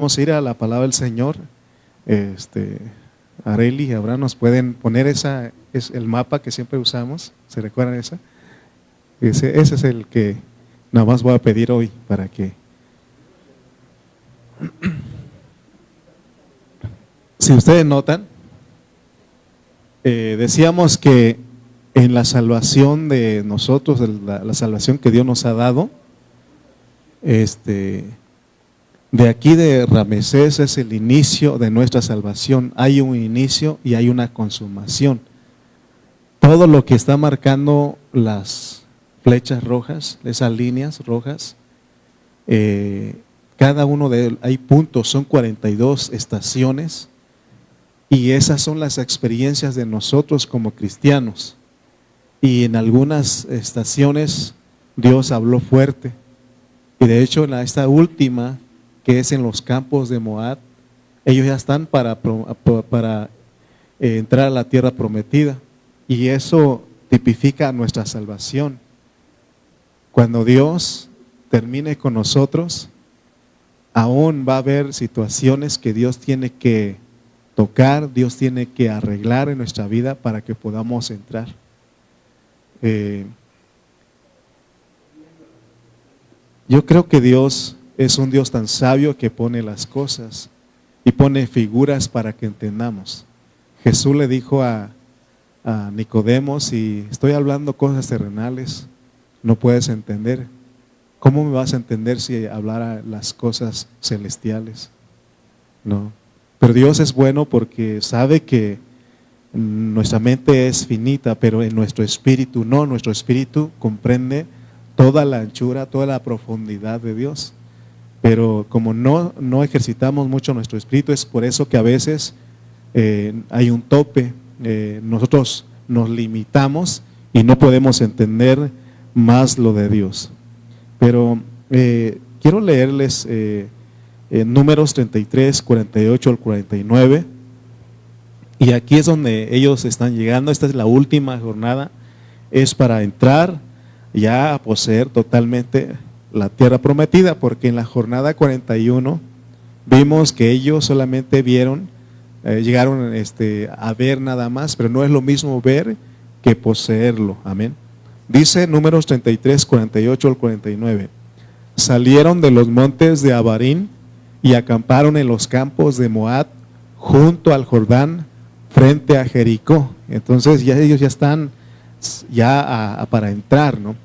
vamos a ir a la palabra del Señor. Areli y Abraham nos pueden poner es el mapa que siempre usamos. ¿Se recuerdan esa? Ese es el que nada más voy a pedir hoy para que... Si ustedes notan, decíamos que en la salvación de nosotros, la salvación que Dios nos ha dado, de aquí de Ramesés es el inicio de nuestra salvación. Hay un inicio y hay una consumación. Todo lo que está marcando las flechas rojas, esas líneas rojas, cada uno de ellos, hay puntos, son 42 estaciones, y esas son las experiencias de nosotros como cristianos. Y en algunas estaciones Dios habló fuerte, y de hecho en esta última, que es en los campos de Moab, ellos ya están para entrar a la tierra prometida, y eso tipifica nuestra salvación. Cuando Dios termine con nosotros, aún va a haber situaciones que Dios tiene que tocar, Dios tiene que arreglar en nuestra vida para que podamos entrar. Yo creo que Dios es un Dios tan sabio que pone las cosas y pone figuras para que entendamos. Jesús le dijo a Nicodemo: si estoy hablando cosas terrenales, no puedes entender. ¿Cómo me vas a entender si hablara las cosas celestiales? No. Pero Dios es bueno porque sabe que nuestra mente es finita, pero en nuestro espíritu no. Nuestro espíritu comprende toda la anchura, toda la profundidad de Dios. Pero como no ejercitamos mucho nuestro espíritu, es por eso que a veces hay un tope. Nosotros nos limitamos y no podemos entender más lo de Dios. Pero quiero leerles Números 33, 48 al 49. Y aquí es donde ellos están llegando. Esta es la última jornada. Es para entrar ya a poseer totalmente la tierra prometida, porque en la jornada 41 vimos que ellos solamente vieron, llegaron a ver nada más, pero no es lo mismo ver que poseerlo. Amén. Dice Números 33, 48 al 49. Salieron de los montes de Abarín y acamparon en los campos de Moab, junto al Jordán, frente a Jericó. Entonces ya ellos ya están para entrar, ¿no?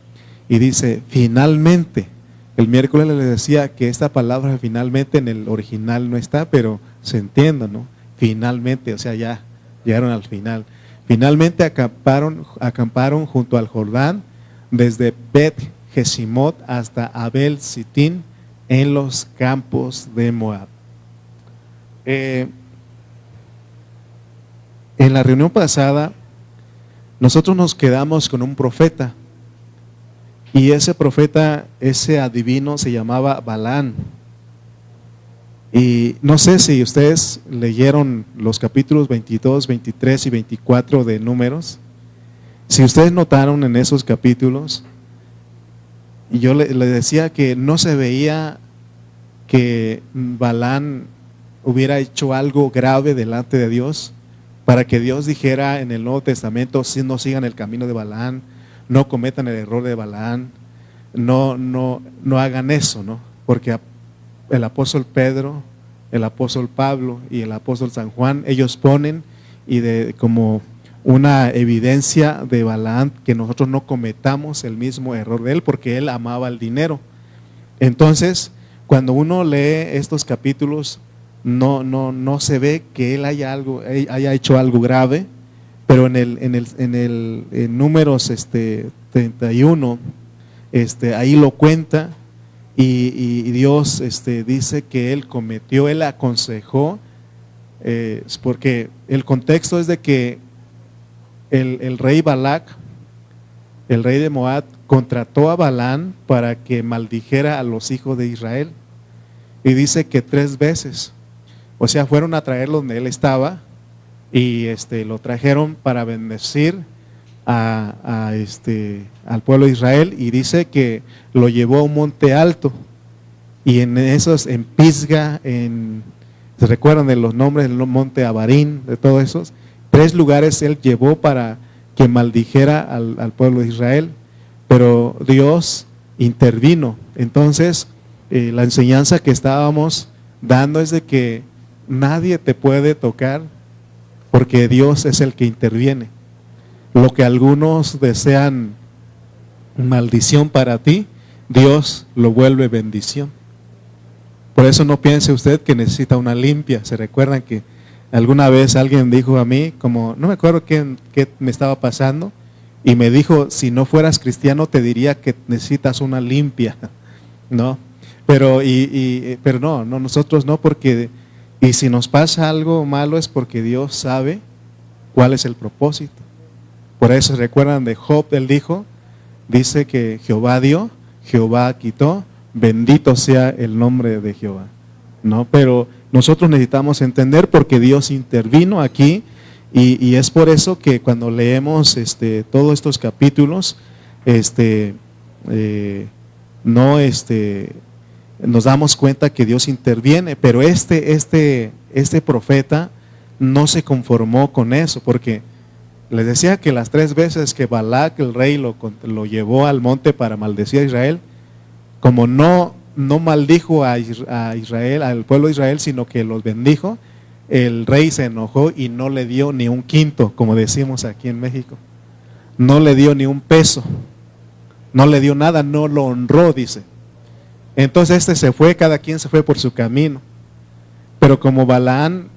Y dice, finalmente. El miércoles les decía que esta palabra finalmente en el original no está, pero se entiende, ¿no? Finalmente, o sea, ya llegaron al final. Finalmente acamparon junto al Jordán, desde Bet Jesimot hasta Abel Sitín, en los campos de Moab. En la reunión pasada, nosotros nos quedamos con un profeta, y ese profeta, ese adivino, se llamaba Balaam. Y no sé si ustedes leyeron los capítulos 22, 23 y 24 de Números. Si ustedes notaron en esos capítulos, yo le decía que no se veía que Balaam hubiera hecho algo grave delante de Dios para que Dios dijera en el Nuevo Testamento: si no sigan el camino de Balaam, no cometan el error de Balaam, no hagan eso, ¿no? Porque el apóstol Pedro, el apóstol Pablo y el apóstol San Juan, ellos ponen como una evidencia de Balaam que nosotros no cometamos el mismo error de él, porque él amaba el dinero. Entonces, cuando uno lee estos capítulos, no se ve que él haya hecho algo grave, pero en Números 31, ahí lo cuenta, y Dios dice que él aconsejó, porque el contexto es de que el rey Balac, el rey de Moab, contrató a Balaam para que maldijera a los hijos de Israel, y dice que 3 veces, o sea, fueron a traerlo donde él estaba, y lo trajeron para bendecir al pueblo de Israel, y dice que lo llevó a un monte alto, y en esos, en Pisga, ¿se recuerdan de los nombres del monte Abarín, de todos esos? 3 lugares él llevó para que maldijera al pueblo de Israel, pero Dios intervino. Entonces, la enseñanza que estábamos dando es de que nadie te puede tocar porque Dios es el que interviene. Lo que algunos desean maldición para ti, Dios lo vuelve bendición. Por eso no piense usted que necesita una limpia. ¿Se recuerdan que alguna vez alguien dijo a mí, como no me acuerdo qué me estaba pasando, y me dijo, si no fueras cristiano te diría que necesitas una limpia, ¿no? Pero no, nosotros no, porque y si nos pasa algo malo es porque Dios sabe cuál es el propósito. Por eso recuerdan de Job, él dice que Jehová dio, Jehová quitó, bendito sea el nombre de Jehová, ¿no? Pero nosotros necesitamos entender porque Dios intervino aquí y es por eso que cuando leemos todos estos capítulos, nos damos cuenta que Dios interviene, pero este profeta no se conformó con eso, porque les decía que las 3 veces que Balac, el rey, lo llevó al monte para maldecir a Israel, como no maldijo a Israel, al pueblo de Israel, sino que los bendijo, el rey se enojó y no le dio ni un quinto, como decimos aquí en México. No le dio ni un peso, no le dio nada, no lo honró, dice. Entonces se fue, cada quien se fue por su camino. Pero como Balaán,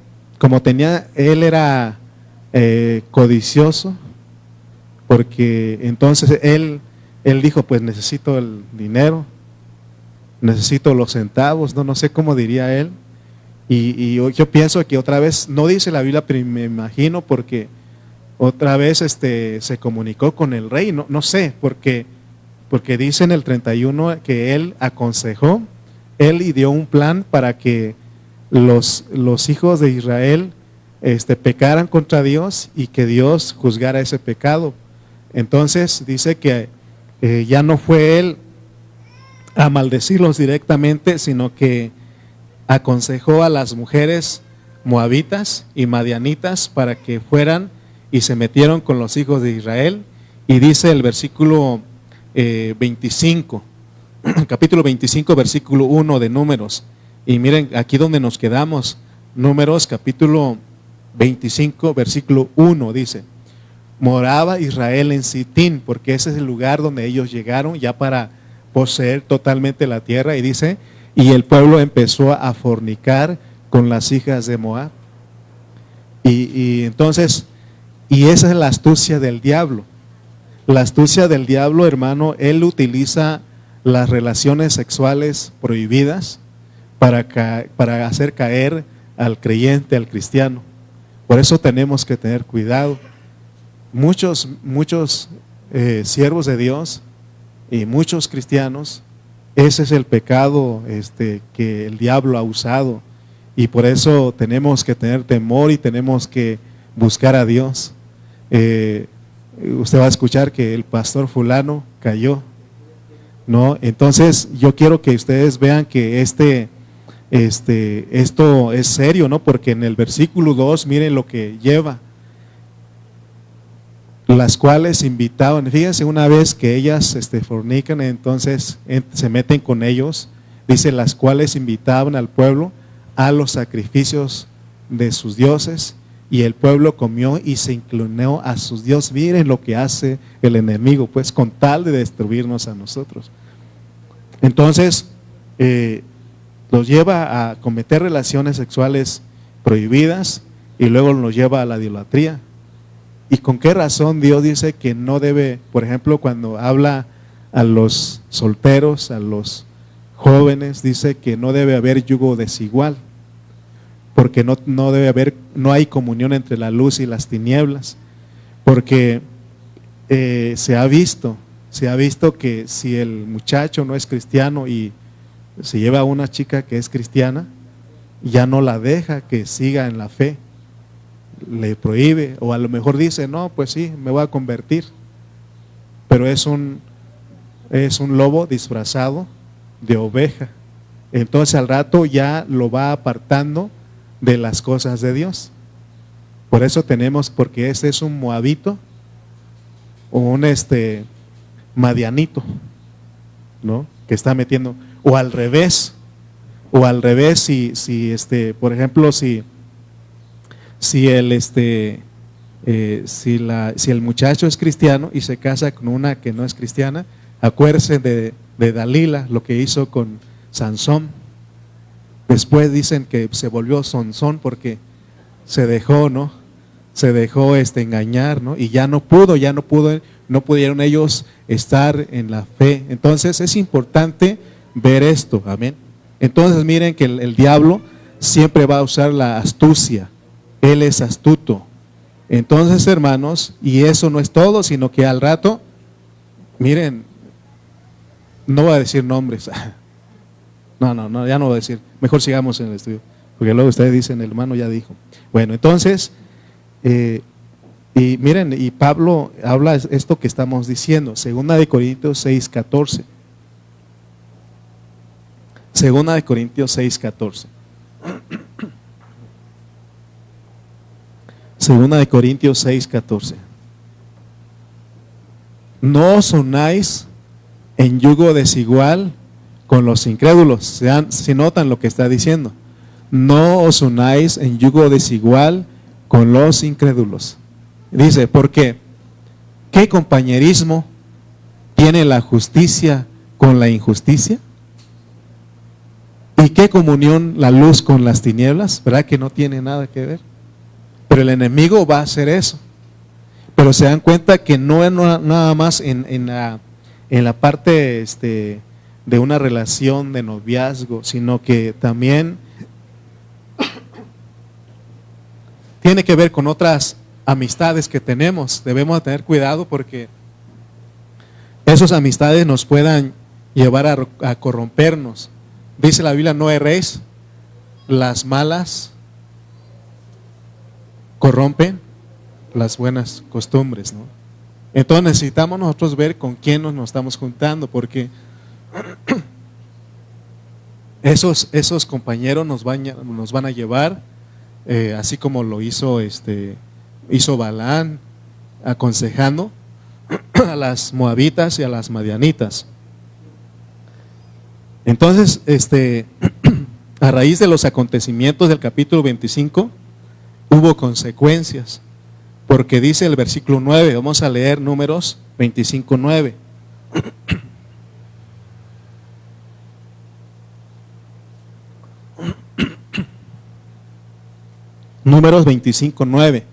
él era codicioso, porque entonces él dijo, pues necesito el dinero, necesito los centavos, no sé cómo diría él. Y yo pienso que otra vez, no dice la Biblia, pero me imagino porque otra vez se comunicó con el rey, no sé, porque dice en el 31 que él aconsejó, él dio un plan para que los hijos de Israel pecaran contra Dios y que Dios juzgara ese pecado. Entonces dice que ya no fue él a maldecirlos directamente, sino que aconsejó a las mujeres moabitas y madianitas para que fueran y se metieron con los hijos de Israel. Y dice el versículo 25, capítulo 25, versículo 1 de Números. Y miren aquí donde nos quedamos, Números capítulo 25, versículo 1 dice: moraba Israel en Sitín, porque ese es el lugar donde ellos llegaron ya para poseer totalmente la tierra. Y dice, y el pueblo empezó a fornicar con las hijas de Moab. Y entonces, y esa es la astucia del diablo. La astucia del diablo, hermano, él utiliza las relaciones sexuales prohibidas para hacer caer al creyente, al cristiano. Por eso tenemos que tener cuidado. Muchos siervos de Dios y muchos cristianos, ese es el pecado que el diablo ha usado, y por eso tenemos que tener temor y tenemos que buscar a Dios. Usted va a escuchar que el pastor fulano cayó, ¿no? Entonces yo quiero que ustedes vean que esto es serio, ¿no? Porque en el versículo 2, miren lo que lleva. Las cuales invitaban, fíjense, una vez que ellas fornican, entonces se meten con ellos, dice, las cuales invitaban al pueblo a los sacrificios de sus dioses, y el pueblo comió y se inclinó a sus dioses. Miren lo que hace el enemigo, pues, con tal de destruirnos a nosotros. Entonces los lleva a cometer relaciones sexuales prohibidas y luego nos lleva a la idolatría. ¿Y con qué razón Dios dice que no debe, por ejemplo, cuando habla a los solteros, a los jóvenes, dice que no debe haber yugo desigual? Porque no hay comunión entre la luz y las tinieblas. Porque se ha visto que si el muchacho no es cristiano y se lleva a una chica que es cristiana, ya no la deja que siga en la fe, le prohíbe, o a lo mejor dice, no, pues sí, me voy a convertir, pero es un lobo disfrazado de oveja, entonces al rato ya lo va apartando de las cosas de Dios. Por eso tenemos, porque este es un moabito o un madianito, ¿no? Que está metiendo, o al revés, si por ejemplo, si el si el muchacho es cristiano y se casa con una que no es cristiana, acuérdense de Dalila, lo que hizo con Sansón. Después dicen que se volvió Sansón porque se dejó, ¿no? Se dejó engañar, ¿no? Y no pudieron ellos estar en la fe. Entonces es importante ver esto, amén. Entonces miren que el diablo siempre va a usar la astucia. Él es astuto. Entonces, hermanos, y eso no es todo, sino que al rato, miren, no voy a decir nombres. No, ya no voy a decir. Mejor sigamos en el estudio, porque luego ustedes dicen, el hermano ya dijo. Bueno, entonces, y miren, y Pablo habla esto que estamos diciendo, 2 Corintios 6:14. 2 Corintios 6:14. 2 Corintios 6:14. No os unáis en yugo desigual con los incrédulos. Si notan lo que está diciendo. No os unáis en yugo desigual con los incrédulos. Dice, ¿por qué? ¿Qué compañerismo tiene la justicia con la injusticia? ¿Y qué comunión la luz con las tinieblas? ¿Verdad que no tiene nada que ver? Pero el enemigo va a hacer eso. Pero se dan cuenta que no es nada más en la parte de una relación de noviazgo, sino que también tiene que ver con otras amistades que tenemos. Debemos tener cuidado porque esas amistades nos puedan llevar a corrompernos. Dice la Biblia, no erréis, las malas corrompen las buenas costumbres, ¿no? Entonces necesitamos nosotros ver con quién nos estamos juntando, porque esos compañeros nos van a llevar, así como lo hizo Balán, aconsejando a las moabitas y a las madianitas. Entonces, a raíz de los acontecimientos del capítulo 25, hubo consecuencias, porque dice el versículo 9, vamos a leer Números 25:9. Números 25:9.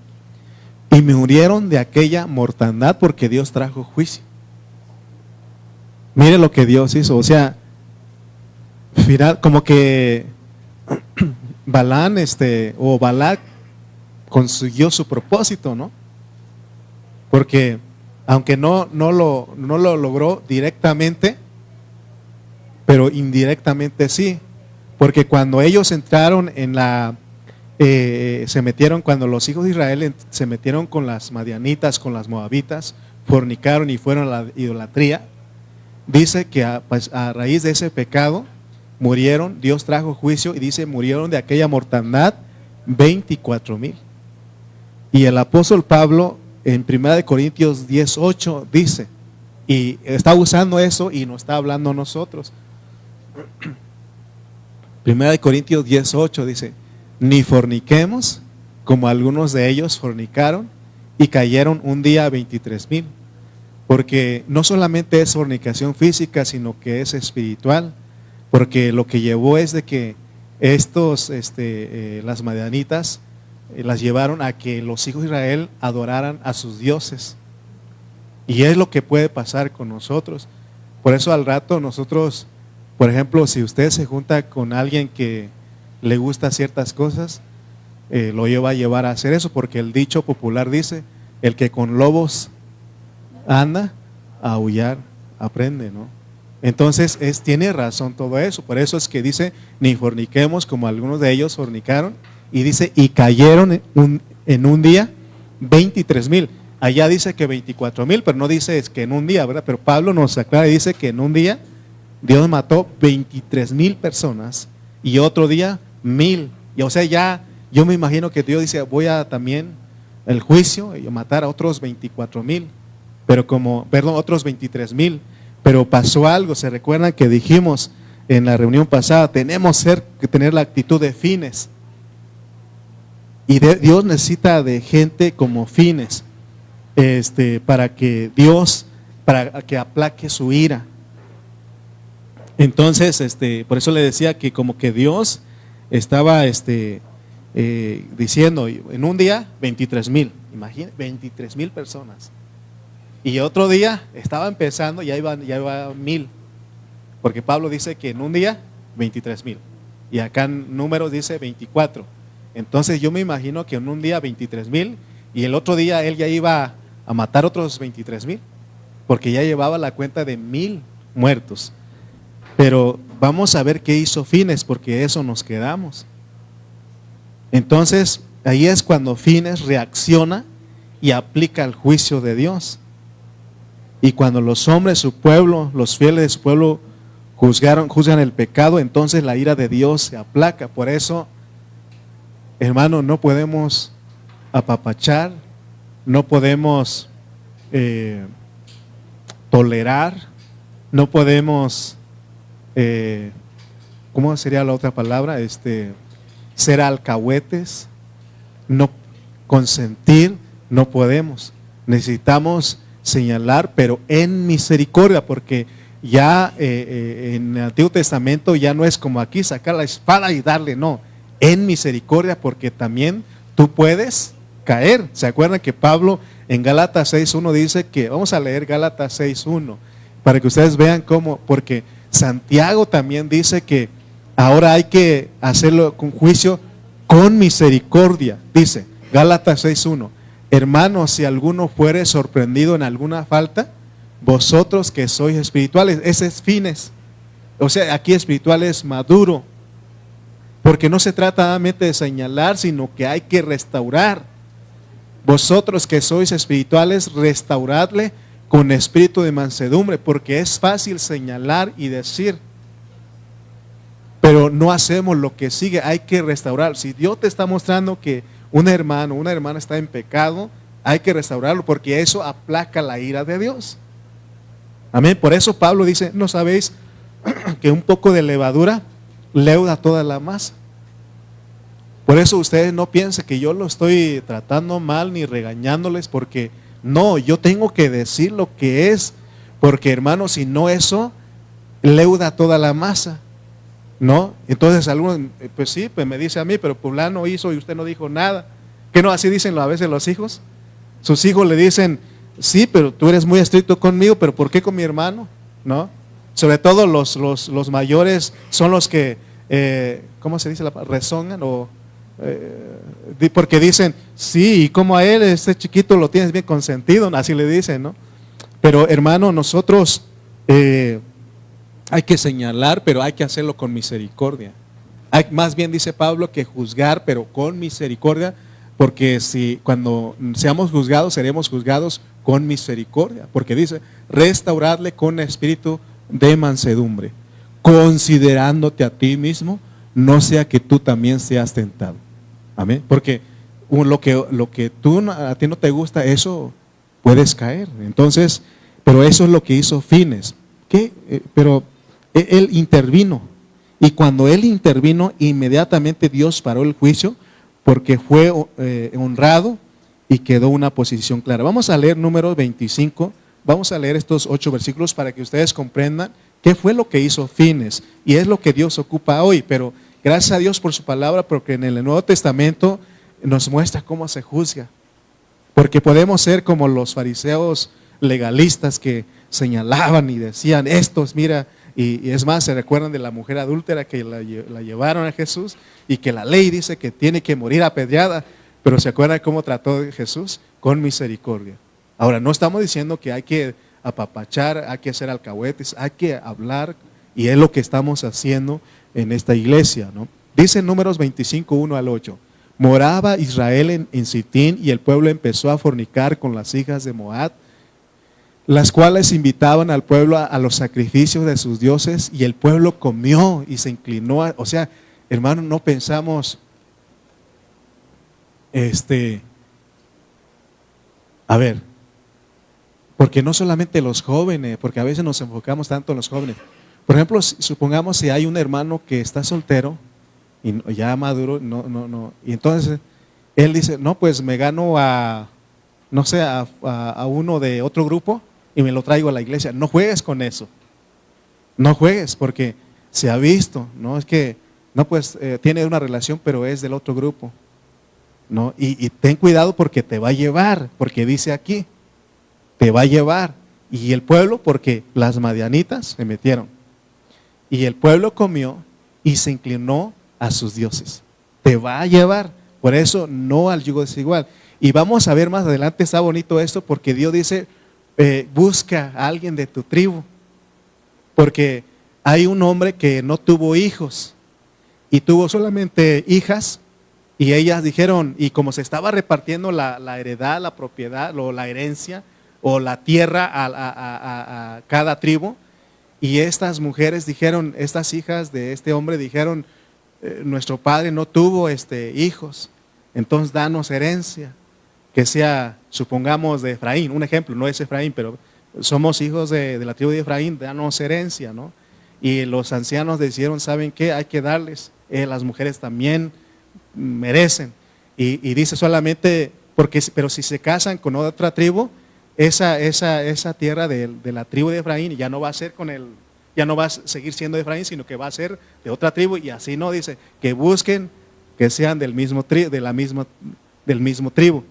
Y murieron de aquella mortandad porque Dios trajo juicio. Mire lo que Dios hizo, o sea, como que Balán o Balac consiguió su propósito, ¿no? Porque aunque no lo logró directamente, pero indirectamente sí, porque cuando ellos entraron cuando los hijos de Israel se metieron con las madianitas, con las moabitas, fornicaron y fueron a la idolatría, dice que a raíz de ese pecado murieron, Dios trajo juicio y dice murieron de aquella mortandad 24,000. Y el apóstol Pablo en 1 Corintios 10:8 dice, y está usando eso y nos está hablando a nosotros. 1 Corintios 10:8 dice, ni forniquemos como algunos de ellos fornicaron y cayeron un día 23,000. Porque no solamente es fornicación física, sino que es espiritual. Porque lo que llevó es de que las madianitas las llevaron a que los hijos de Israel adoraran a sus dioses. Y es lo que puede pasar con nosotros. Por eso al rato nosotros, por ejemplo, si usted se junta con alguien que le gusta ciertas cosas, lo va a llevar a hacer eso, porque el dicho popular dice, el que con lobos anda, a aullar aprende, ¿no? Entonces tiene razón todo eso. Por eso es que dice, ni forniquemos como algunos de ellos fornicaron, y dice, y cayeron en un día 23,000. Allá dice que 24,000, pero no dice es que en un día, ¿verdad? Pero Pablo nos aclara y dice que en un día Dios mató 23,000 personas y otro día 1,000. Y o sea, ya yo me imagino que Dios dice, voy a también el juicio y matar a otros 24,000, pero otros 23,000. Pero pasó algo, se recuerdan que dijimos en la reunión pasada, tenemos que tener la actitud de fines. Y Dios necesita de gente como fines, para que aplaque su ira. Entonces, por eso le decía que como que Dios estaba diciendo, en un día 23,000, imagínense, 23,000 personas. Y otro día estaba empezando, ya iba 1,000, porque Pablo dice que en un día 23,000, y acá en Números dice 24. Entonces yo me imagino que en un día 23,000, y el otro día él ya iba a matar otros 23,000, porque ya llevaba la cuenta de 1,000 muertos. Pero vamos a ver qué hizo Fines, porque eso nos quedamos. Entonces ahí es cuando Fines reacciona y aplica el juicio de Dios. Y cuando los hombres, su pueblo, los fieles de su pueblo juzgan el pecado, entonces la ira de Dios se aplaca. Por eso, hermano, no podemos apapachar, no podemos tolerar, no podemos, ¿cómo sería la otra palabra? Ser alcahuetes, no consentir, no podemos. Necesitamos señalar, pero en misericordia, porque ya en el Antiguo Testamento ya no es como aquí sacar la espada y darle, no, en misericordia, porque también tú puedes caer. ¿Se acuerdan que Pablo en Gálatas 6:1 dice que, vamos a leer Gálatas 6:1 para que ustedes vean cómo, porque Santiago también dice que ahora hay que hacerlo con juicio con misericordia. Dice Gálatas 6:1: hermanos, si alguno fuere sorprendido en alguna falta, vosotros que sois espirituales, ese es Fines. O sea, aquí espiritual es maduro, porque no se trata solamente de señalar, sino que hay que restaurar. Vosotros que sois espirituales, restauradle con espíritu de mansedumbre, porque es fácil señalar y decir, pero no hacemos lo que sigue. Hay que restaurar. Si Dios te está mostrando que un hermano, una hermana está en pecado, hay que restaurarlo, porque eso aplaca la ira de Dios. Amén. Por eso Pablo dice, ¿no sabéis que un poco de levadura leuda toda la masa? Por eso ustedes no piensen que yo lo estoy tratando mal ni regañándoles, porque no, yo tengo que decir lo que es, porque hermano, si no, eso leuda toda la masa, ¿no? Entonces algunos, pues sí, pues me dice a mí, pero fulano hizo y usted no dijo nada. ¿Qué no? Así dicen a veces los hijos. Sus hijos le dicen, sí, pero tú eres muy estricto conmigo, pero ¿por qué con mi hermano? ¿No? Sobre todo los mayores son los que, ¿cómo se dice? Rezonan o... porque dicen, sí, y como a él, este chiquito lo tienes bien consentido, así le dicen, ¿no? Pero hermano, nosotros hay que señalar, pero hay que hacerlo con misericordia. Más bien dice Pablo que juzgar, pero con misericordia, porque si cuando seamos juzgados, seremos juzgados con misericordia, porque dice, restauradle con espíritu de mansedumbre, considerándote a ti mismo, no sea que tú también seas tentado. Amén. Porque lo que a ti no te gusta, eso puedes caer. Entonces, pero eso es lo que hizo Fines. Pero él intervino. Y cuando él intervino, inmediatamente Dios paró el juicio, porque fue honrado y quedó una posición clara. Vamos a leer Números 25. Vamos a leer estos 8 versículos para que ustedes comprendan qué fue lo que hizo Fines. Y es lo que Dios ocupa hoy. Pero gracias a Dios por su palabra, porque en el Nuevo Testamento nos muestra cómo se juzga. Porque podemos ser como los fariseos legalistas que señalaban y decían, estos, mira, y es más, se recuerdan de la mujer adúltera que la llevaron a Jesús y que la ley dice que tiene que morir apedreada, pero se acuerdan cómo trató Jesús con misericordia. Ahora, no estamos diciendo que hay que apapachar, hay que hacer alcahuetes, hay que hablar, y es lo que estamos haciendo en esta iglesia, ¿no? Dice en Números 25, 1 al 8, moraba Israel en Sitín, y el pueblo empezó a fornicar con las hijas de Moab, las cuales invitaban al pueblo a los sacrificios de sus dioses, y el pueblo comió y se inclinó. O sea, hermano, no pensamos, a ver, porque no solamente los jóvenes, porque a veces nos enfocamos tanto en los jóvenes. Por ejemplo, supongamos si hay un hermano que está soltero y ya maduro, y entonces él dice, no, pues me gano no sé, a uno de otro grupo y me lo traigo a la iglesia. No juegues con eso, no juegues, porque se ha visto, no es que, no, pues tiene una relación, pero es del otro grupo, ¿no? Y ten cuidado porque te va a llevar, porque dice aquí, te va a llevar. Y el pueblo, porque las madianitas se metieron, y el pueblo comió y se inclinó a sus dioses. Te va a llevar, por eso no al yugo desigual. Y vamos a ver más adelante, está bonito esto, porque Dios dice, busca a alguien de tu tribu, porque hay un hombre que no tuvo hijos y tuvo solamente hijas, y ellas dijeron, y como se estaba repartiendo la heredad, la propiedad, o la herencia, o la tierra a cada tribu, y estas mujeres dijeron, estas hijas de este hombre dijeron, nuestro padre no tuvo hijos, entonces danos herencia, que sea, supongamos, de Efraín, un ejemplo, no es Efraín, pero somos hijos de la tribu de Efraín, danos herencia, ¿no? Y los ancianos decidieron, ¿saben qué? Hay que darles, las mujeres también merecen. Y dice solamente, pero si se casan con otra tribu, esa tierra de la tribu de Efraín ya no va a ser ya no va a seguir siendo de Efraín, sino que va a ser de otra tribu, y así no, dice, que busquen que sean del mismo tribu.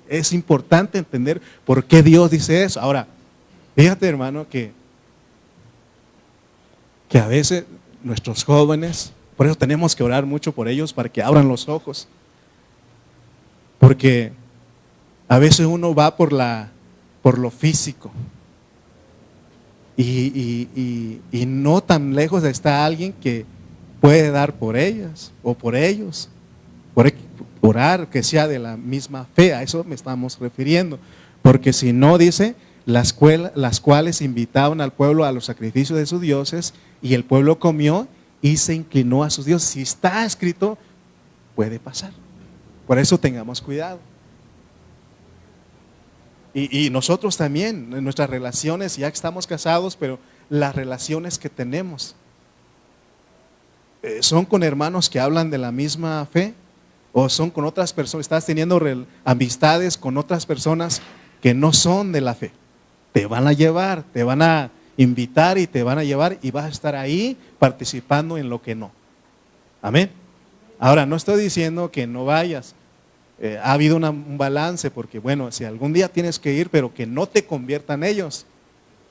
Es importante entender por qué Dios dice eso. Ahora, fíjate, hermano, que a veces nuestros jóvenes, por eso tenemos que orar mucho por ellos, para que abran los ojos, porque a veces uno va por lo físico, y no tan lejos está alguien que puede dar por ellas o por ellos, orar, que sea de la misma fe. A eso me estamos refiriendo, porque si no, dice, las cuales invitaban al pueblo a los sacrificios de sus dioses, y el pueblo comió y se inclinó a sus dioses. Si está escrito, puede pasar, por eso tengamos cuidado. Y nosotros también, en nuestras relaciones, ya que estamos casados, pero las relaciones que tenemos, ¿son con hermanos que hablan de la misma fe? ¿O son con otras personas? Estás teniendo amistades con otras personas que no son de la fe. Te van a llevar, te van a invitar y te van a llevar, y vas a estar ahí participando en lo que no. Amén. Ahora, no estoy diciendo que no vayas. Ha habido un balance, porque bueno, si algún día tienes que ir, pero que no te conviertan ellos,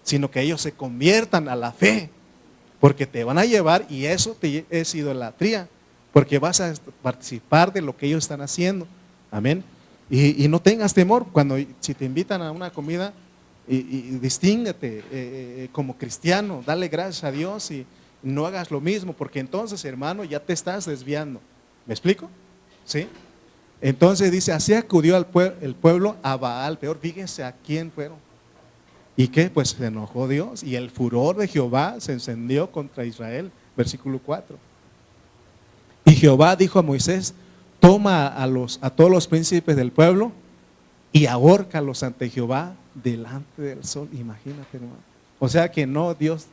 sino que ellos se conviertan a la fe, porque te van a llevar, y eso es idolatría, porque vas a participar de lo que ellos están haciendo. Amén. Y no tengas temor si te invitan a una comida, y distínguete como cristiano, dale gracias a Dios, y no hagas lo mismo, porque entonces, hermano, ya te estás desviando. ¿Me explico? ¿Sí? Entonces dice, así acudió el pueblo a Baal Peor. Fíjense a quién fueron. ¿Y qué? Pues se enojó Dios, y el furor de Jehová se encendió contra Israel. Versículo 4. Y Jehová dijo a Moisés, toma a todos los príncipes del pueblo y ahórcalos ante Jehová delante del sol. Imagínate, hermano. O sea que no Dios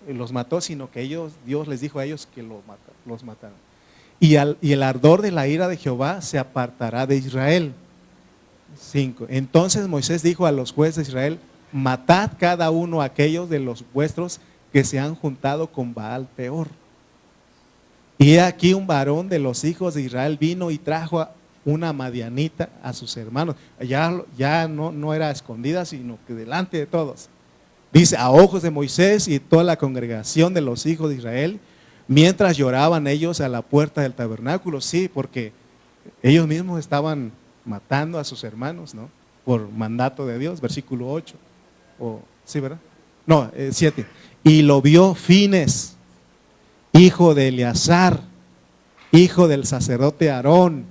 los mató, sino que Dios les dijo a ellos que los mataron. Y el ardor de la ira de Jehová se apartará de Israel. 5. Entonces Moisés dijo a los jueces de Israel, matad cada uno a aquellos de los vuestros que se han juntado con Baal Peor. Y aquí un varón de los hijos de Israel vino y trajo una madianita a sus hermanos. Ya no era escondida, sino que delante de todos. Dice, a ojos de Moisés y toda la congregación de los hijos de Israel, mientras lloraban ellos a la puerta del tabernáculo. Sí, porque ellos mismos estaban matando a sus hermanos, ¿no? Por mandato de Dios, versículo 8. ¿Sí, verdad? No, 7. Y lo vio Fines, hijo de Eleazar, hijo del sacerdote Aarón,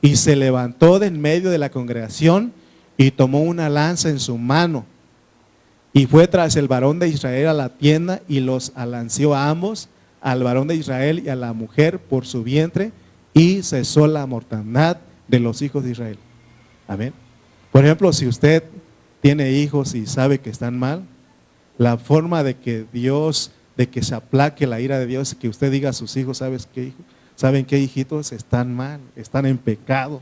y se levantó de en medio de la congregación y tomó una lanza en su mano Y fue tras el varón de Israel a la tienda y los alanceó a ambos, al varón de Israel y a la mujer por su vientre, y cesó la mortandad de los hijos de Israel. Amén. Por ejemplo, si usted tiene hijos y sabe que están mal, la forma de que Dios, de que se aplaque la ira de Dios, es que usted diga a sus hijos, ¿saben qué, hijitos? Están mal, están en pecado.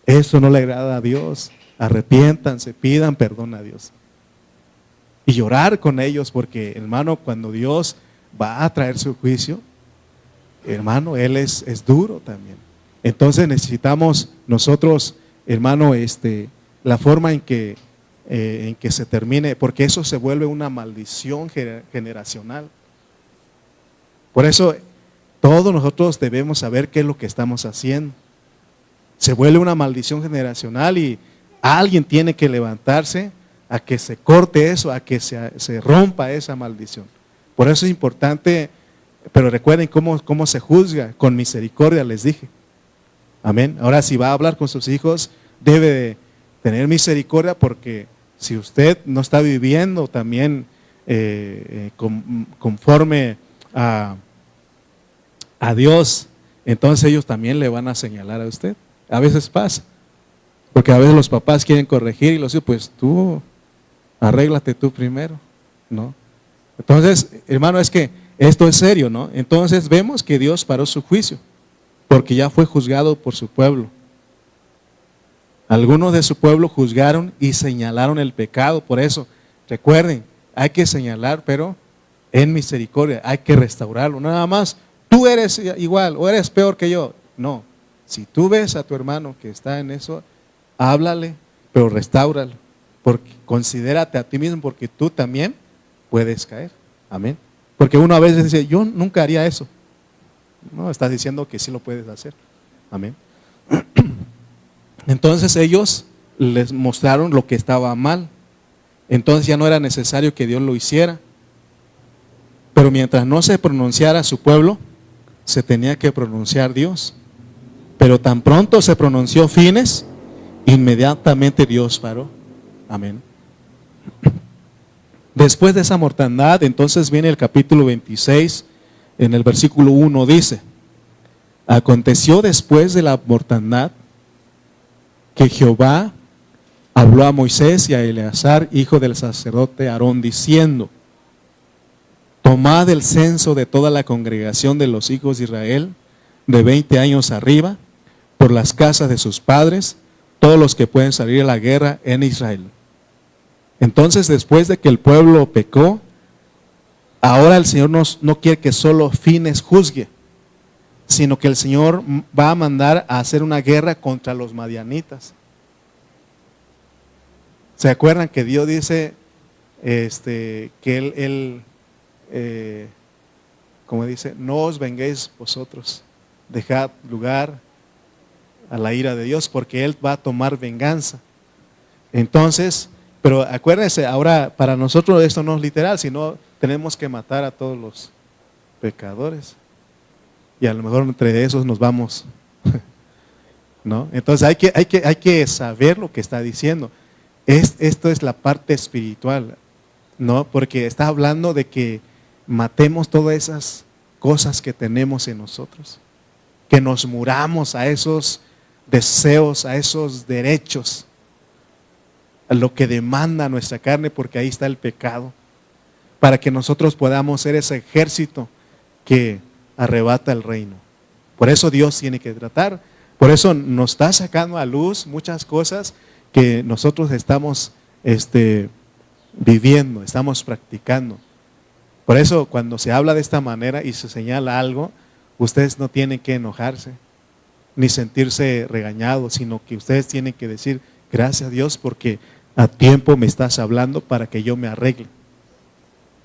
Eso no le agrada a Dios. Arrepiéntanse, pidan perdón a Dios. Y llorar con ellos, porque hermano, cuando Dios va a traer su juicio, hermano, Él es duro también. Entonces necesitamos nosotros, hermano, la forma en que se termine, porque eso se vuelve una maldición generacional. Por eso todos nosotros debemos saber qué es lo que estamos haciendo. Se vuelve una maldición generacional y alguien tiene que levantarse a que se corte eso, a que se rompa esa maldición. Por eso es importante, pero recuerden cómo se juzga, con misericordia les dije. Amén. Ahora, si va a hablar con sus hijos, debe de tener misericordia, porque si usted no está viviendo también conforme a Dios, entonces ellos también le van a señalar a usted. A veces pasa, porque a veces los papás quieren corregir y los hijos, pues tú, arréglate tú primero, ¿no? Entonces, hermano, es que esto es serio, ¿no? Entonces vemos que Dios paró su juicio, porque ya fue juzgado por su pueblo. Algunos de su pueblo juzgaron y señalaron el pecado. Por eso, recuerden, hay que señalar, pero en misericordia, hay que restaurarlo. Nada más, tú eres igual o eres peor que yo. No, si tú ves a tu hermano que está en eso, háblale, pero restáuralo. Porque considérate a ti mismo, porque tú también puedes caer. Amén. Porque uno a veces dice, yo nunca haría eso. No, estás diciendo que sí lo puedes hacer. Amén. Entonces ellos les mostraron lo que estaba mal. Entonces ya no era necesario que Dios lo hiciera. Pero mientras no se pronunciara su pueblo, se tenía que pronunciar Dios. Pero tan pronto se pronunció Fines, inmediatamente Dios paró. Amén. Después de esa mortandad, entonces viene el capítulo 26, en el versículo 1 dice: aconteció después de la mortandad que Jehová habló a Moisés y a Eleazar, hijo del sacerdote Aarón, diciendo: tomad el censo de toda la congregación de los hijos de Israel, de 20 años arriba, por las casas de sus padres, todos los que pueden salir a la guerra en Israel. Entonces, después de que el pueblo pecó, ahora el Señor no quiere que solo Fines juzgue, sino que el Señor va a mandar a hacer una guerra contra los madianitas. ¿Se acuerdan que Dios dice que Él como dice, no os venguéis vosotros, dejad lugar a la ira de Dios, porque Él va a tomar venganza? Entonces, pero acuérdense, ahora para nosotros esto no es literal, sino tenemos que matar a todos los pecadores. Y a lo mejor entre esos nos vamos, ¿no? Entonces hay que saber lo que está diciendo. Esto es la parte espiritual, ¿no? Porque está hablando de que matemos todas esas cosas que tenemos en nosotros, que nos muramos a esos deseos, a esos derechos, a lo que demanda nuestra carne, porque ahí está el pecado, para que nosotros podamos ser ese ejército que arrebata el reino. Por eso Dios tiene que tratar, por eso nos está sacando a luz muchas cosas que nosotros estamos viviendo, estamos practicando. Por eso cuando se habla de esta manera y se señala algo, ustedes no tienen que enojarse, ni sentirse regañados, sino que ustedes tienen que decir, gracias a Dios porque a tiempo me estás hablando para que yo me arregle.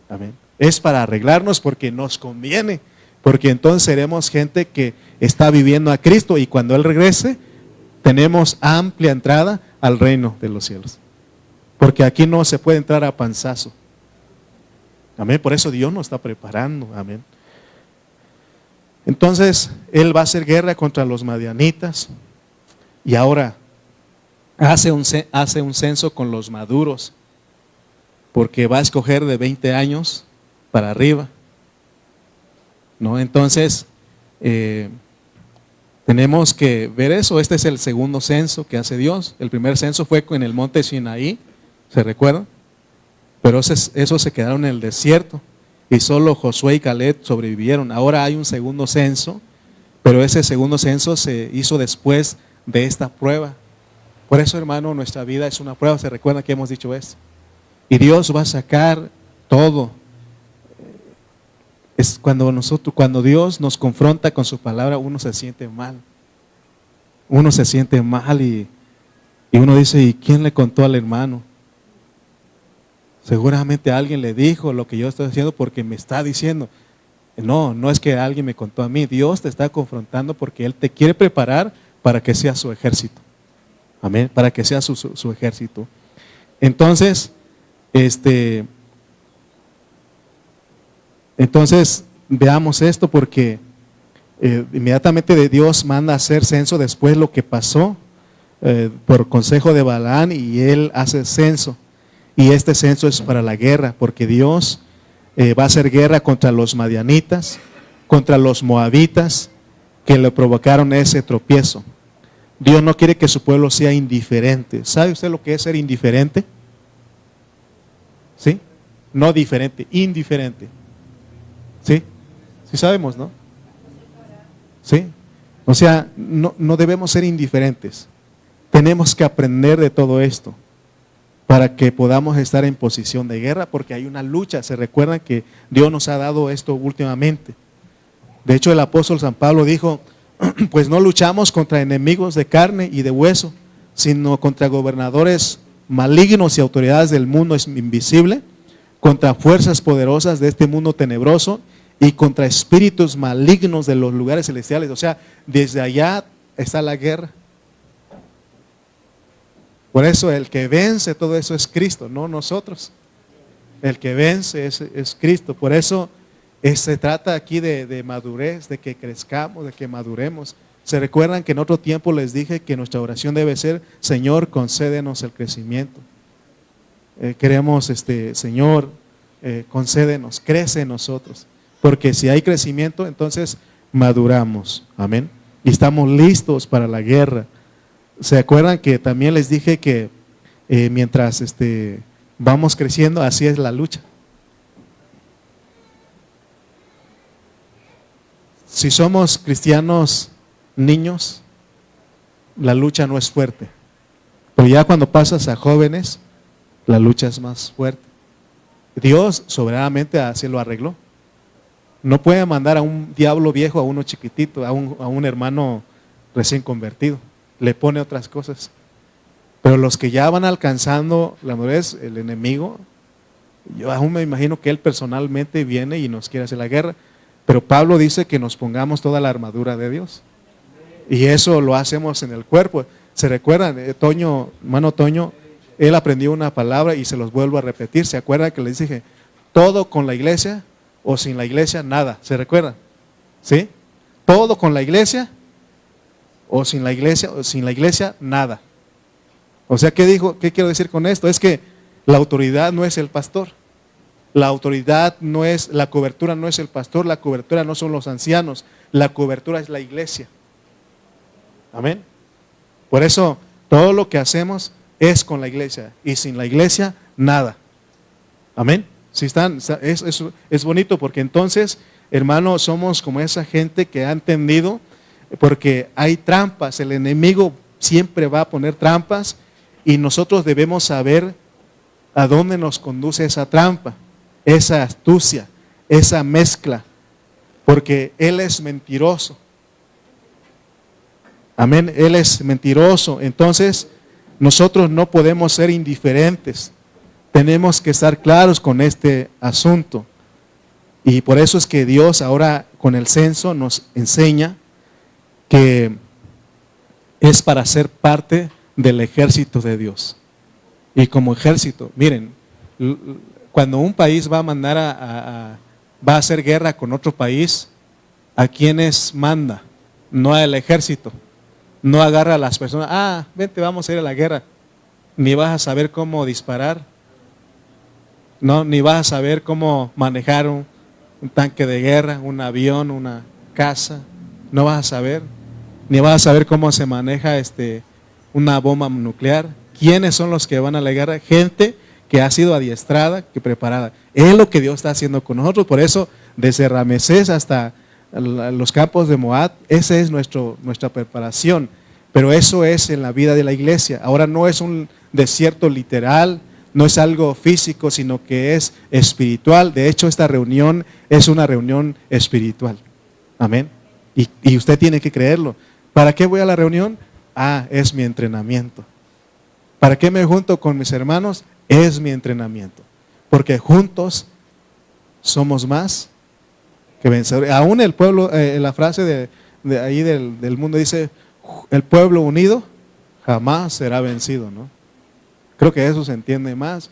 Amén. Es para arreglarnos porque nos conviene, porque entonces seremos gente que está viviendo a Cristo y cuando Él regrese tenemos amplia entrada al reino de los cielos. Porque aquí no se puede entrar a panzazo. Amén. Por eso Dios nos está preparando. Amén. Entonces Él va a hacer guerra contra los madianitas y ahora hace un censo con los maduros. porque va a escoger de 20 años para arriba, ¿no? Entonces, tenemos que ver eso. Este es el segundo censo que hace Dios. El primer censo fue en el monte Sinaí, ¿se recuerdan? Pero esos se quedaron en el desierto y solo Josué y Caleb sobrevivieron. Ahora hay un segundo censo, pero ese segundo censo se hizo después de esta prueba. Por eso, hermano, nuestra vida es una prueba. ¿Se recuerdan que hemos dicho esto? Y Dios va a sacar todo. Es cuando Dios nos confronta con su palabra, uno se siente mal. Uno se siente mal y uno dice, ¿y quién le contó al hermano? Seguramente alguien le dijo lo que yo estoy haciendo porque me está diciendo. No es que alguien me contó a mí. Dios te está confrontando porque Él te quiere preparar para que sea su ejército. Amén. Para que sea su ejército. Entonces, veamos esto porque inmediatamente Dios manda a hacer censo después lo que pasó por consejo de Balaán, y él hace censo. Y este censo es para la guerra, porque Dios va a hacer guerra contra los madianitas, contra los moabitas, que le provocaron ese tropiezo. Dios no quiere que su pueblo sea indiferente. ¿Sabe usted lo que es ser indiferente? ¿Sí? No diferente, indiferente. ¿Sí? Sí sabemos, ¿no? ¿Sí? O sea, no debemos ser indiferentes. Tenemos que aprender de todo esto para que podamos estar en posición de guerra, porque hay una lucha. Se recuerdan que Dios nos ha dado esto últimamente. De hecho, el apóstol San Pablo dijo, pues no luchamos contra enemigos de carne y de hueso, sino contra gobernadores malignos y autoridades del mundo invisible, contra fuerzas poderosas de este mundo tenebroso y contra espíritus malignos de los lugares celestiales. O sea, desde allá está la guerra. Por eso el que vence todo eso es Cristo, no nosotros. El que vence es Cristo. Por eso se trata aquí de madurez, de que crezcamos, de que maduremos. ¿Se recuerdan que en otro tiempo les dije que nuestra oración debe ser, Señor, concédenos el crecimiento? Queremos, Señor, concédenos, crece en nosotros. Porque si hay crecimiento, entonces maduramos. Amén. Y estamos listos para la guerra. ¿Se acuerdan que también les dije que mientras vamos creciendo, así es la lucha? Si somos cristianos niños, la lucha no es fuerte. Pero ya cuando pasas a jóvenes, la lucha es más fuerte. Dios soberanamente así lo arregló. No puede mandar a un diablo viejo a uno chiquitito, a un hermano recién convertido. Le pone otras cosas. Pero los que ya van alcanzando la madurez, el enemigo, yo aún me imagino que él personalmente viene y nos quiere hacer la guerra. Pero Pablo dice que nos pongamos toda la armadura de Dios. Y eso lo hacemos en el cuerpo. ¿Se recuerdan? Hermano Toño, él aprendió una palabra y se los vuelvo a repetir. ¿Se acuerdan que les dije? Todo con la iglesia o sin la iglesia, nada. ¿Se recuerdan? ¿Sí? Todo con la iglesia o sin la iglesia, nada. O sea, ¿qué dijo? ¿Qué quiero decir con esto? Es que la autoridad no es el pastor. La autoridad no es, la cobertura no es el pastor, la cobertura no son los ancianos, la cobertura es la iglesia. Amén. Por eso, todo lo que hacemos es con la iglesia y sin la iglesia, nada. Amén. Si están, es bonito porque entonces, hermano, somos como esa gente que ha entendido, porque hay trampas, el enemigo siempre va a poner trampas y nosotros debemos saber a dónde nos conduce esa trampa, esa astucia, esa mezcla, porque él es mentiroso. Amén, él es mentiroso. Entonces, nosotros no podemos ser indiferentes. Tenemos que estar claros con este asunto. Y por eso es que Dios ahora con el censo nos enseña que es para ser parte del ejército de Dios. Y como ejército, miren, cuando un país va a mandar va a hacer guerra con otro país, ¿a quiénes manda? No al ejército. No agarra a las personas, vente, vamos a ir a la guerra. Ni vas a saber cómo disparar. No, ni vas a saber cómo manejar un tanque de guerra, un avión, una casa. No vas a saber. Ni vas a saber cómo se maneja una bomba nuclear. ¿Quiénes son los que van a la guerra? Gente que ha sido adiestrada, que preparada. Es lo que Dios está haciendo con nosotros. Por eso, desde Ramesés hasta los campos de Moab, esa es nuestra preparación. Pero eso es en la vida de la iglesia. Ahora no es un desierto literal, no es algo físico, sino que es espiritual. De hecho, esta reunión es una reunión espiritual. Amén. Y usted tiene que creerlo. ¿Para qué voy a la reunión? Es mi entrenamiento. ¿Para qué me junto con mis hermanos? Es mi entrenamiento. Porque juntos somos más que vencedores. Aún el pueblo, la frase de ahí del mundo dice, el pueblo unido jamás será vencido, ¿no? Creo que eso se entiende más.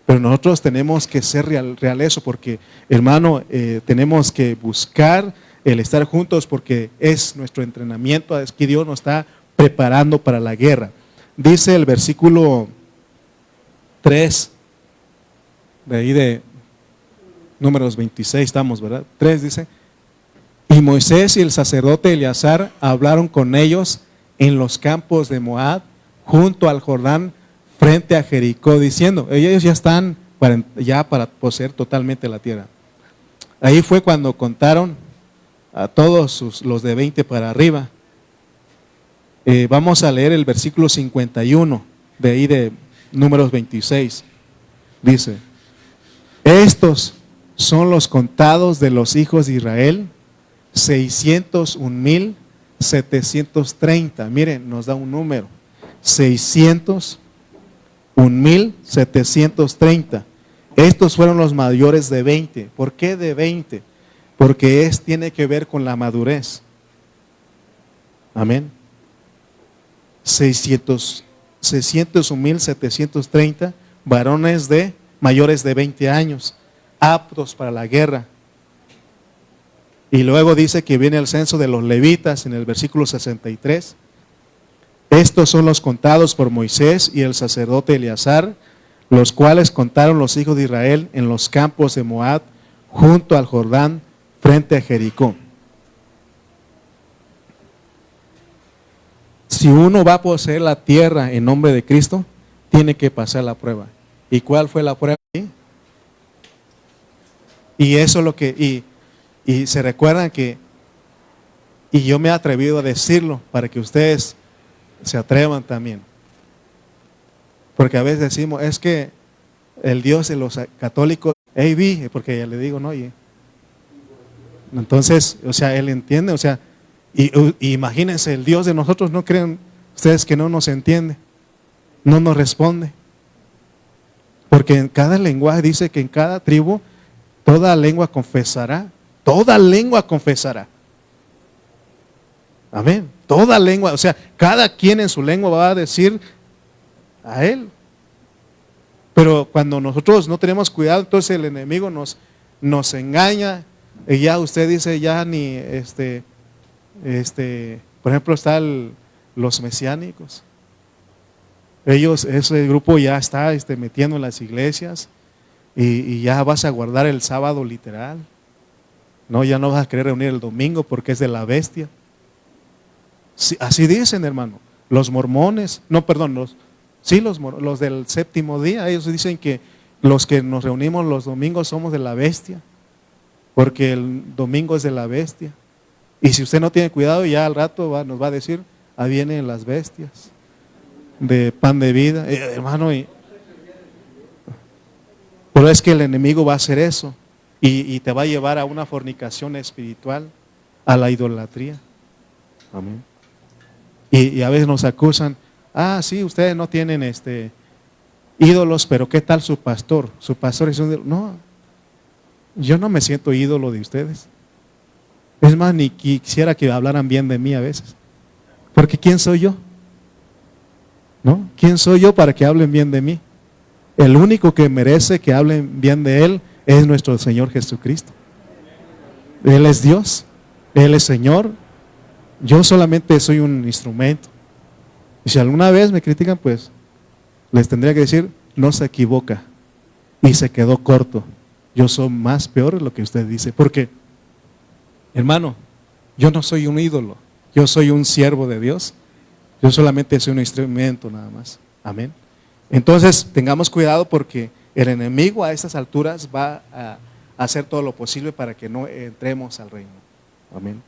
Pero nosotros tenemos que ser real eso, porque, hermano, tenemos que buscar el estar juntos, porque es nuestro entrenamiento, es que Dios nos está preparando para la guerra. Dice el versículo 3, de ahí de Números 26 estamos, ¿verdad? 3 dice, y Moisés y el sacerdote Eleazar hablaron con ellos en los campos de Moab, junto al Jordán, frente a Jericó, diciendo, ellos ya están para poseer totalmente la tierra. Ahí fue cuando contaron a todos los de 20 para arriba. Vamos a leer el versículo 51 de ahí de Números 26. Dice, estos son los contados de los hijos de Israel, 601,730. Miren, nos da un número, 601,730. Estos fueron los mayores de 20. ¿Por qué de 20? Porque tiene que ver con la madurez. Amén. 601,730 varones mayores de 20 años, aptos para la guerra. Y luego dice que viene el censo de los levitas en el versículo 63. Estos son los contados por Moisés y el sacerdote Eleazar, los cuales contaron los hijos de Israel en los campos de Moab, junto al Jordán, frente a Jericó. Si uno va a poseer la tierra en nombre de Cristo, tiene que pasar la prueba. ¿Y cuál fue la prueba? Y eso es lo que, y se recuerdan que, y yo me he atrevido a decirlo para que ustedes se atrevan también. Porque a veces decimos, es que el Dios de los católicos, porque ya le digo, no, entonces, o sea, él entiende, o sea, y imagínense, el Dios de nosotros, no creen ustedes que no nos entiende, no nos responde. Porque en cada lenguaje dice que en cada tribu, toda lengua confesará. Toda lengua confesará. Amén. Toda lengua, o sea, cada quien en su lengua va a decir a él. Pero cuando nosotros no tenemos cuidado, entonces el enemigo nos engaña. Y ya usted dice, ya ni por ejemplo, los mesiánicos. Ese grupo ya está metiendo en las iglesias y ya vas a guardar el sábado literal. No, ya no vas a querer reunir el domingo porque es de la bestia. Sí, así dicen, hermano. Los mormones, no, perdón, los del séptimo día, ellos dicen que los que nos reunimos los domingos somos de la bestia, porque el domingo es de la bestia. Y si usted no tiene cuidado, ya al rato nos va a decir, ahí vienen las bestias de pan de vida, hermano. Pero es que el enemigo va a hacer eso y te va a llevar a una fornicación espiritual, a la idolatría. Amén. Y a veces nos acusan, sí, ustedes no tienen ídolos, pero ¿qué tal su pastor? Su pastor es un ídolo. No, yo no me siento ídolo de ustedes. Es más, ni quisiera que hablaran bien de mí a veces. Porque ¿quién soy yo? ¿No? ¿Quién soy yo para que hablen bien de mí? El único que merece que hablen bien de Él es nuestro Señor Jesucristo. Él es Dios, Él es Señor. Yo solamente soy un instrumento. Y si alguna vez me critican, pues les tendría que decir, no se equivoca. y se quedó corto. Yo soy más peor de lo que usted dice, porque, hermano, yo no soy un ídolo, yo soy un siervo de Dios, yo solamente soy un instrumento nada más. Amén. Entonces, tengamos cuidado porque el enemigo a estas alturas va a hacer todo lo posible para que no entremos al reino. Amén.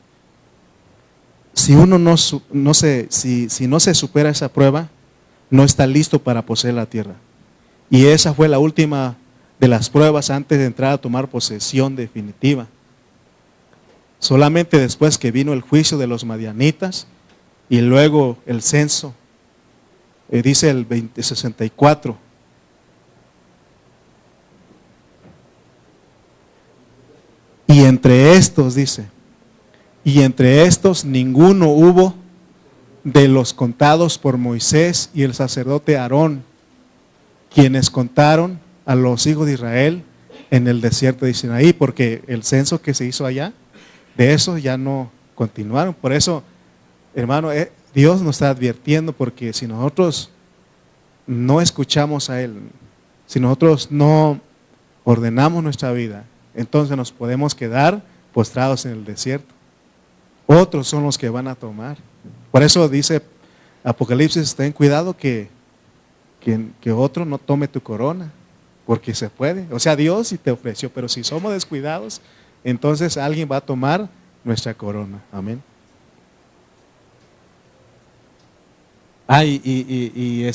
Si uno no se supera esa prueba, no está listo para poseer la tierra. Y esa fue la última de las pruebas antes de entrar a tomar posesión definitiva. Solamente después que vino el juicio de los madianitas y luego el censo, dice el 2064. Y entre estos, dice, y entre estos ninguno hubo de los contados por Moisés y el sacerdote Aarón, quienes contaron a los hijos de Israel en el desierto de Sinaí, porque el censo que se hizo allá, de eso ya no continuaron. Por eso, hermano, Dios nos está advirtiendo, porque si nosotros no escuchamos a Él, si nosotros no ordenamos nuestra vida, entonces nos podemos quedar postrados en el desierto. Otros son los que van a tomar. Por eso dice Apocalipsis, ten cuidado que otro no tome tu corona, porque se puede. O sea, Dios sí te ofreció, pero si somos descuidados, entonces alguien va a tomar nuestra corona. Amén.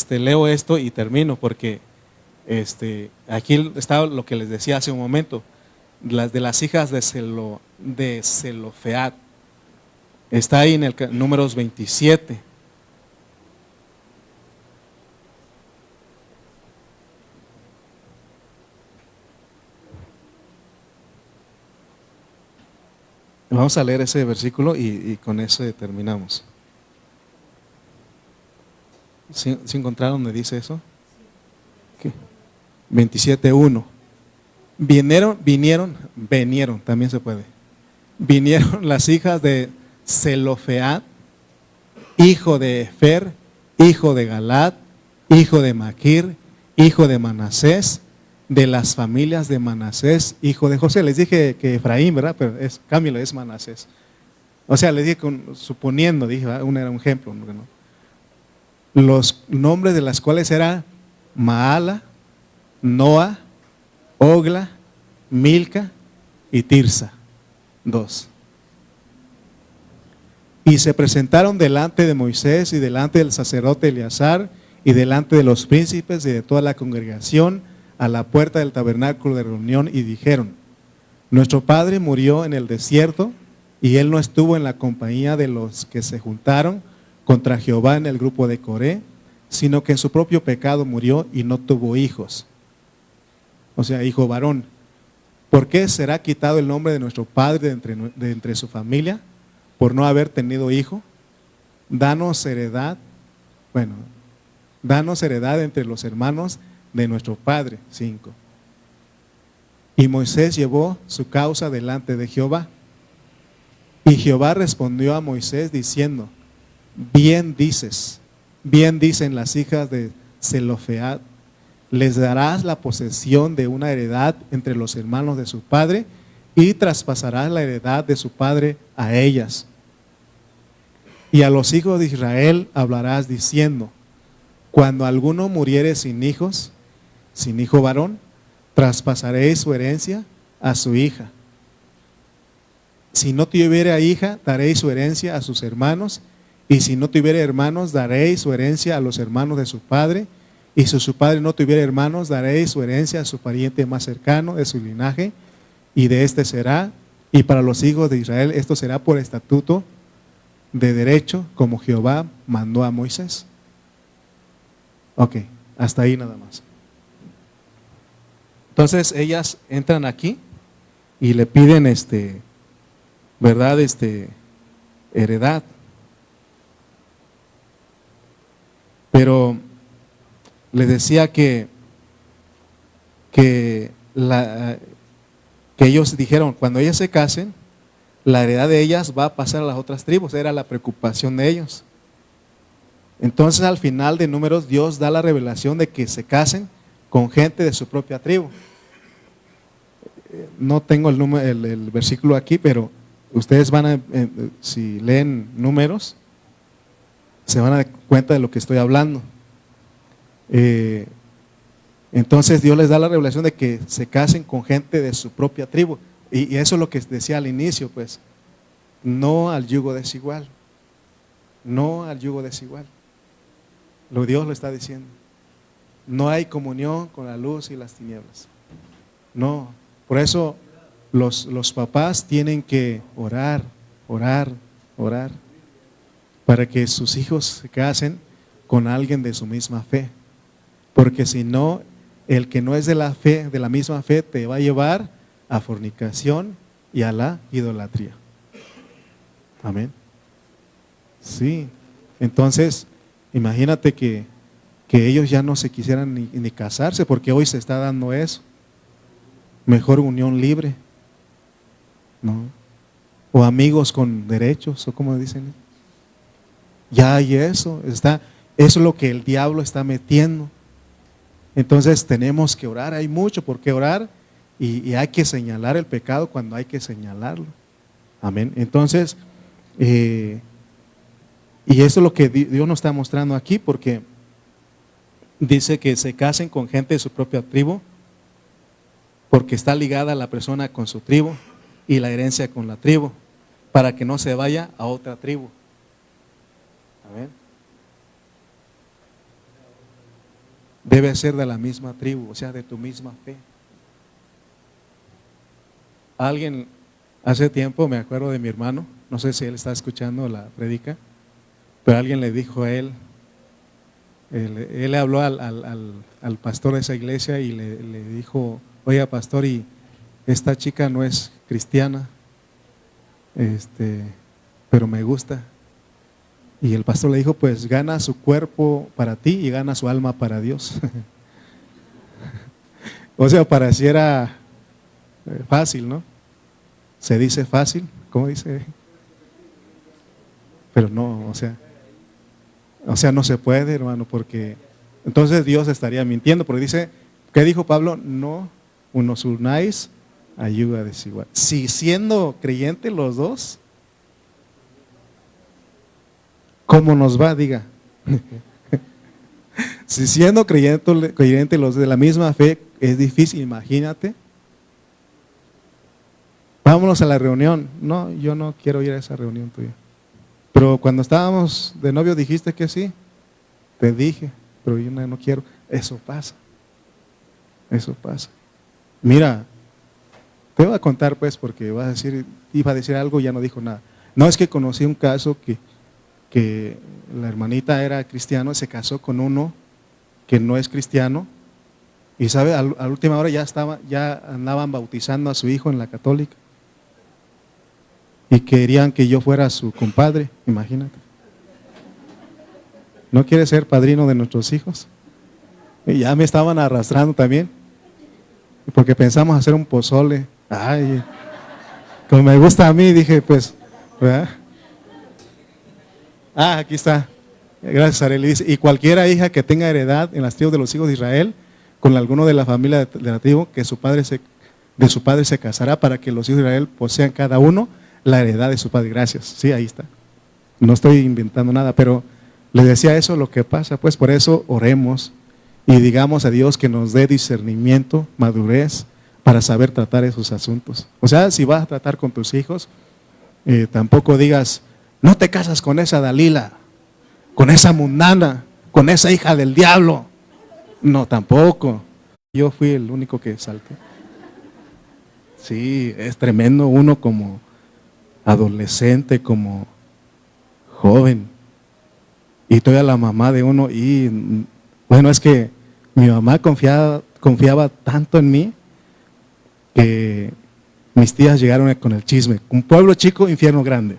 Leo esto y termino, porque aquí está lo que les decía hace un momento, las de las hijas de Zelofead. Está ahí en el Números 27. Vamos a leer ese versículo y con eso terminamos. ¿Sí encontraron donde dice eso? ¿Qué? 27:1. Vinieron, también se puede. Vinieron las hijas de Zelofead, hijo de Efer, hijo de Galad, hijo de Maquir, hijo de Manasés, de las familias de Manasés, hijo de José. Les dije que Efraín, ¿verdad? Pero cámbialo, es Manasés. O sea, les dije, suponiendo, dije, era un ejemplo, ¿no? Los nombres de las cuales eran Maala, Noa, Ogla, Milca y Tirsa. 2. Y se presentaron delante de Moisés y delante del sacerdote Eleazar y delante de los príncipes y de toda la congregación a la puerta del tabernáculo de reunión y dijeron: nuestro padre murió en el desierto y él no estuvo en la compañía de los que se juntaron contra Jehová en el grupo de Coré, sino que en su propio pecado murió y no tuvo hijos. O sea, hijo varón. ¿Por qué será quitado el nombre de nuestro padre de entre su familia? Por no haber tenido hijo. Danos heredad entre los hermanos de nuestro padre. 5. Y Moisés llevó su causa delante de Jehová. Y Jehová respondió a Moisés diciendo: bien dicen las hijas de Zelofead, les darás la posesión de una heredad entre los hermanos de su padre y traspasarás la heredad de su padre a ellas. Y a los hijos de Israel hablarás diciendo: cuando alguno muriere sin hijos, sin hijo varón, traspasaréis su herencia a su hija. Si no tuviere hija, daréis su herencia a sus hermanos, y si no tuviere hermanos, daréis su herencia a los hermanos de su padre, y si su padre no tuviere hermanos, daréis su herencia a su pariente más cercano de su linaje, y de este será, y para los hijos de Israel esto será por estatuto de derecho, como Jehová mandó a Moisés. Ok, hasta ahí nada más. Entonces ellas entran aquí y le piden ¿verdad? Heredad. Pero les decía que ellos dijeron, cuando ellas se casen, la heredad de ellas va a pasar a las otras tribus. Era la preocupación de ellos. Entonces al final de Números, Dios da la revelación de que se casen con gente de su propia tribu. no tengo el, número, el versículo aquí, pero ustedes van a, si leen Números, se van a dar cuenta de lo que estoy hablando. Entonces Dios les da la revelación de que se casen con gente de su propia tribu. Y eso es lo que decía al inicio, pues, no al yugo desigual. No al yugo desigual. Lo Dios lo está diciendo. No hay comunión con la luz y las tinieblas. No. Por eso los papás tienen que orar para que sus hijos se casen con alguien de su misma fe. Porque si no, el que no es de la fe, de la misma fe, te va a llevar a fornicación y a la idolatría. Amén. Sí. Entonces, imagínate que ellos ya no se quisieran ni casarse, porque hoy se está dando eso. Mejor unión libre, ¿no? O amigos con derechos, o como dicen. Ya hay eso, eso es lo que el diablo está metiendo. Entonces tenemos que orar, hay mucho por qué orar, y hay que señalar el pecado cuando hay que señalarlo. Amén. Entonces, y eso es lo que Dios nos está mostrando aquí, porque dice que se casen con gente de su propia tribu, porque está ligada la persona con su tribu y la herencia con la tribu, para que no se vaya a otra tribu. Amén. Debe ser de la misma tribu, o sea, de tu misma fe. Alguien, hace tiempo me acuerdo de mi hermano, no sé si él está escuchando la prédica, pero alguien le dijo a él le habló al pastor de esa iglesia y le dijo: oiga, pastor, y esta chica no es cristiana, pero me gusta. Y el pastor le dijo: pues gana su cuerpo para ti y gana su alma para Dios. O sea, pareciera fácil, ¿no? Se dice fácil, ¿cómo dice? Pero no, o sea, no se puede, hermano, porque entonces Dios estaría mintiendo, porque dice, ¿qué dijo Pablo? No unos unáis a yugo desigual. Si siendo creyente los dos, ¿cómo nos va? Diga. Si siendo creyente los de la misma fe, es difícil, imagínate. Vámonos a la reunión. No, yo no quiero ir a esa reunión tuya. Pero cuando estábamos de novio dijiste que sí. Te dije, pero yo no quiero. Eso pasa. Eso pasa. Mira, te voy a contar pues, porque iba a decir algo y ya no dijo nada. No, es que conocí un caso que la hermanita era cristiano, se casó con uno que no es cristiano, y sabe, a la última hora ya andaban bautizando a su hijo en la católica, y querían que yo fuera su compadre, imagínate. ¿No quiere ser padrino de nuestros hijos? Y ya me estaban arrastrando también, porque pensamos hacer un pozole. Ay, como me gusta a mí, dije pues, ¿verdad? Aquí está. Gracias, Arely. Dice: y cualquiera hija que tenga heredad en las tribus de los hijos de Israel, con alguno de la familia de la tribu, que de su padre se casará, para que los hijos de Israel posean cada uno la heredad de su padre. Gracias. Sí, ahí está. No estoy inventando nada, pero le decía eso lo que pasa. Pues por eso oremos y digamos a Dios que nos dé discernimiento, madurez, para saber tratar esos asuntos. O sea, si vas a tratar con tus hijos, tampoco digas: no te casas con esa Dalila, con esa mundana, con esa hija del diablo. No, tampoco. Yo fui el único que salté. Sí, es tremendo uno como adolescente, como joven. Y todavía la mamá de uno, y bueno, es que mi mamá confiaba tanto en mí que mis tías llegaron con el chisme: un pueblo chico, infierno grande.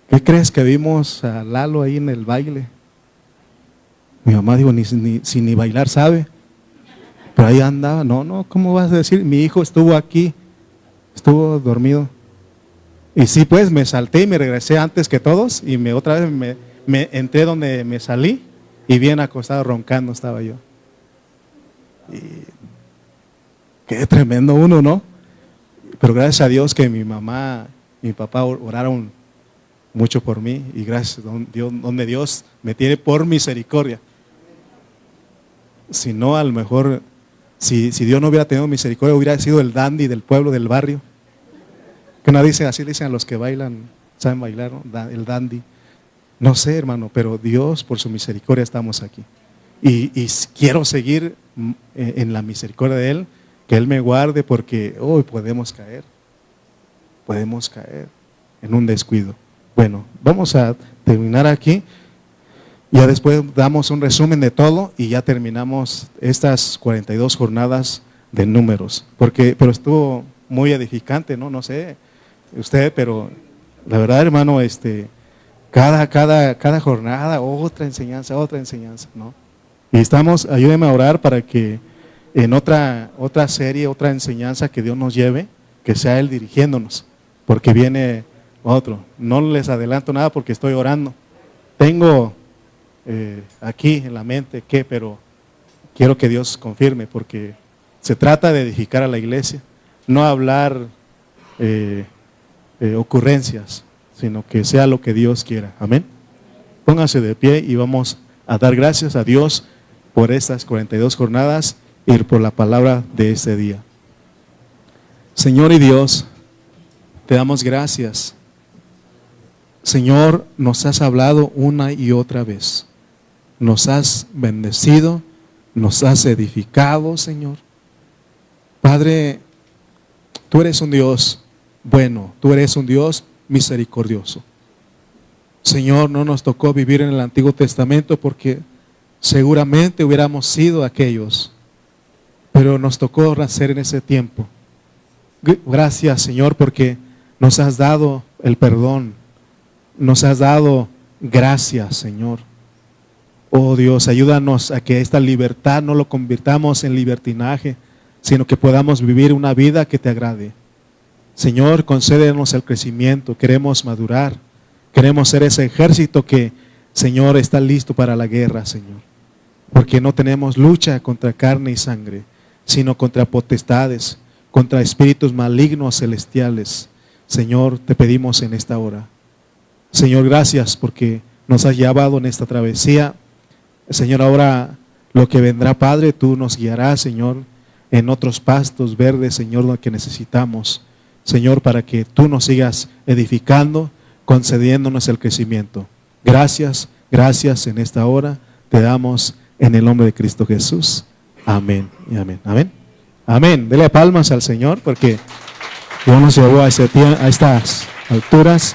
¿Qué crees que vimos a Lalo ahí en el baile? Mi mamá dijo: ni bailar sabe. Pero ahí andaba. No, ¿cómo vas a decir? Mi hijo estuvo aquí, estuvo dormido. Y sí, pues me salté y me regresé antes que todos, y otra vez me entré donde me salí, y bien acostado roncando estaba yo. Qué tremendo uno, ¿no? Pero gracias a Dios que mi mamá y mi papá oraron mucho por mí, y gracias donde Dios me tiene por misericordia. Si no, a lo mejor, si Dios no hubiera tenido misericordia, hubiera sido el dandy del pueblo, del barrio. Que no dicen, así dicen a los que bailan, saben bailar, ¿no? El dandy. No sé, hermano, pero Dios, por su misericordia, estamos aquí. Y quiero seguir en la misericordia de Él, que Él me guarde, porque hoy podemos caer en un descuido. Bueno, vamos a terminar aquí. Ya después damos un resumen de todo y ya terminamos estas 42 jornadas de números. Pero estuvo muy edificante, ¿no? No sé usted, pero la verdad, hermano, cada jornada otra enseñanza, ¿no? Y ayúdeme a orar para que en otra serie, otra enseñanza que Dios nos lleve, que sea Él dirigiéndonos, porque viene otro. No les adelanto nada porque estoy orando. Tengo aquí en la mente pero quiero que Dios confirme, porque se trata de edificar a la iglesia, no hablar ocurrencias, sino que sea lo que Dios quiera. Amén. Pónganse de pie y vamos a dar gracias a Dios por estas 42 jornadas y por la palabra de este día. Señor y Dios, te damos gracias. Señor, nos has hablado una y otra vez. Nos has bendecido, nos has edificado, Señor. Padre, tú eres un Dios bueno, tú eres un Dios misericordioso. Señor, no nos tocó vivir en el Antiguo Testamento porque seguramente hubiéramos sido aquellos, pero nos tocó nacer en ese tiempo. Gracias, Señor, porque nos has dado el perdón, nos has dado gracias, Señor. Oh Dios, ayúdanos a que esta libertad no lo convirtamos en libertinaje, sino que podamos vivir una vida que te agrade. Señor, concédenos el crecimiento, queremos madurar, queremos ser ese ejército que, Señor, está listo para la guerra, Señor. Porque no tenemos lucha contra carne y sangre, sino contra potestades, contra espíritus malignos celestiales. Señor, te pedimos en esta hora. Señor, gracias porque nos has llevado en esta travesía. Señor, ahora lo que vendrá, Padre, tú nos guiarás, Señor, en otros pastos verdes, Señor, lo que necesitamos. Señor, para que tú nos sigas edificando, concediéndonos el crecimiento. Gracias, gracias en esta hora. Te damos en el nombre de Cristo Jesús. Amén y amén. Amén. Amén. Dele palmas al Señor porque Dios nos llevó a estas alturas.